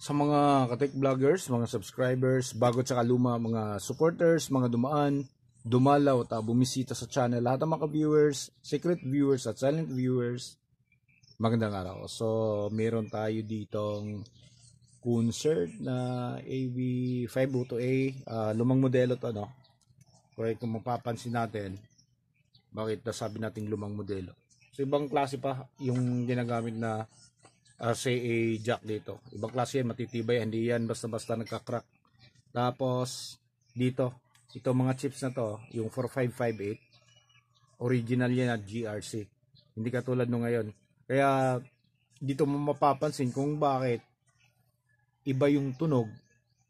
Sa mga ka-tech vloggers, mga subscribers, bago tsaka luma, mga supporters, mga dumaan, dumalaw at bumisita sa channel, lahat ng mga viewers, secret viewers at silent viewers, magandang araw. So, meron tayo ditong concert na AV502A, lumang modelo to, no? Kaya kung mapapansin natin, bakit nasabi natin lumang modelo? So, ibang klase pa yung ginagamit na RCA jack dito. Ibang klase yan, matitibay, hindi yan basta-basta nagka-crack. Tapos dito, ito mga chips na to, yung 4558, original yan at GRC. Hindi katulad nung ngayon. Kaya dito mo mapapansin kung bakit iba yung tunog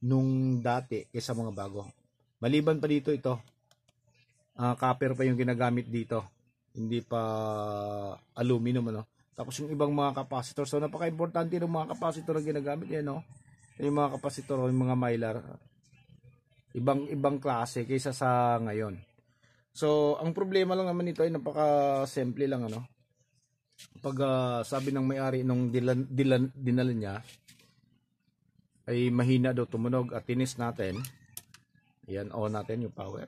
nung dati kaysa mga bago. Maliban pa dito ito, copper pa yung ginagamit dito. Hindi pa aluminum, ano. Tapos yung ibang mga capacitor, so napaka-importante ng mga capacitor na ginagamit yan, no? Yung mga capacitor, yung mga mylar, ibang klase kaysa sa ngayon. So, ang problema lang naman nito ay napaka-simple lang, ano? Pag sabi ng may-ari nung dinala niya, ay mahina daw tumunog at tinis natin. Ayan, on natin yung power.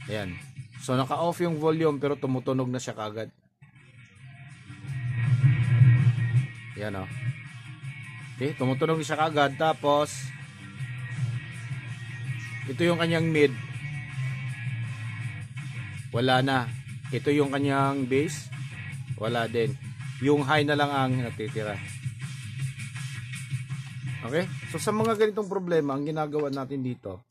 Ayan. So, naka-off yung volume pero tumutunog na siya kagad. Yan o. Okay, tumutunog siya kagad. Tapos ito yung kanyang mid. Wala na. Ito yung kanyang bass. Wala din. Yung high na lang ang natitira. Okay? So sa mga ganitong problema, ang ginagawa natin dito,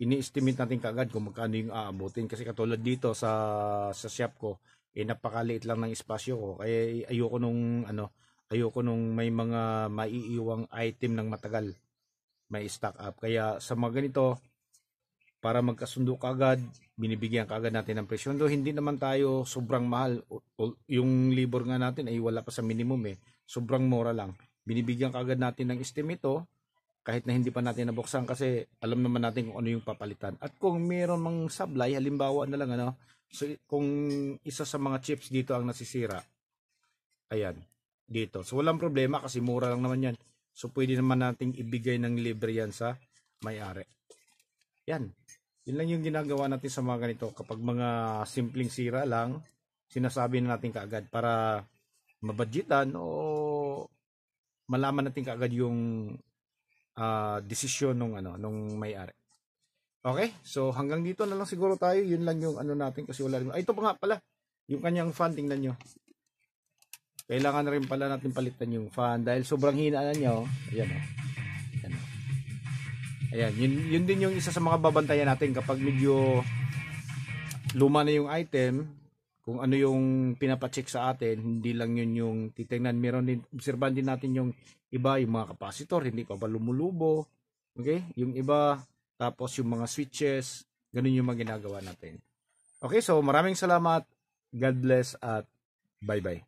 ini-estimate natin kagad kung magkano yung aabutin. Kasi katulad dito sa shop ko, napakaliit lang ng espasyo ko. Kaya ayoko nung may mga maiiwang item ng matagal, may stock up. Kaya sa mga ganito, para magkasundo kagad, binibigyan kagad natin ng presyon. Do hindi naman tayo sobrang mahal. Yung labor nga natin ay wala pa sa minimum eh. Sobrang mura lang. Binibigyan kagad natin ng estimate kahit na hindi pa natin nabuksan kasi alam naman natin kung ano yung papalitan. At kung meron mang sablay, halimbawa na lang so kung isa sa mga chips dito ang nasisira, ayan, dito. So walang problema kasi mura lang naman yan. So pwede naman nating ibigay ng libre yan sa may-ari. Yan. Yun lang yung ginagawa natin sa mga ganito. Kapag mga simpleng sira lang, sinasabi na natin kaagad para mabudgetan o malaman natin kaagad yung desisyon nung may-ari. Okay? So hanggang dito na lang siguro tayo. Yun lang yung natin kasi wala rin. Ito pa nga pala. Yung kanyang fan, tingnan nyo. Kailangan na rin pala natin palitan yung fan dahil sobrang hina na niya. Ayan o. Ayan, ayan. Yun din yung isa sa mga babantayan natin kapag medyo luma na yung item, kung ano yung pinapacheck sa atin, hindi lang yun yung titingnan. Meron din, obserban din natin yung iba, yung mga capacitor, hindi pa ba lumulubo. Okay? Yung iba, tapos yung mga switches, ganun yung mga ginagawa natin. Okay, so maraming salamat. God bless at bye-bye.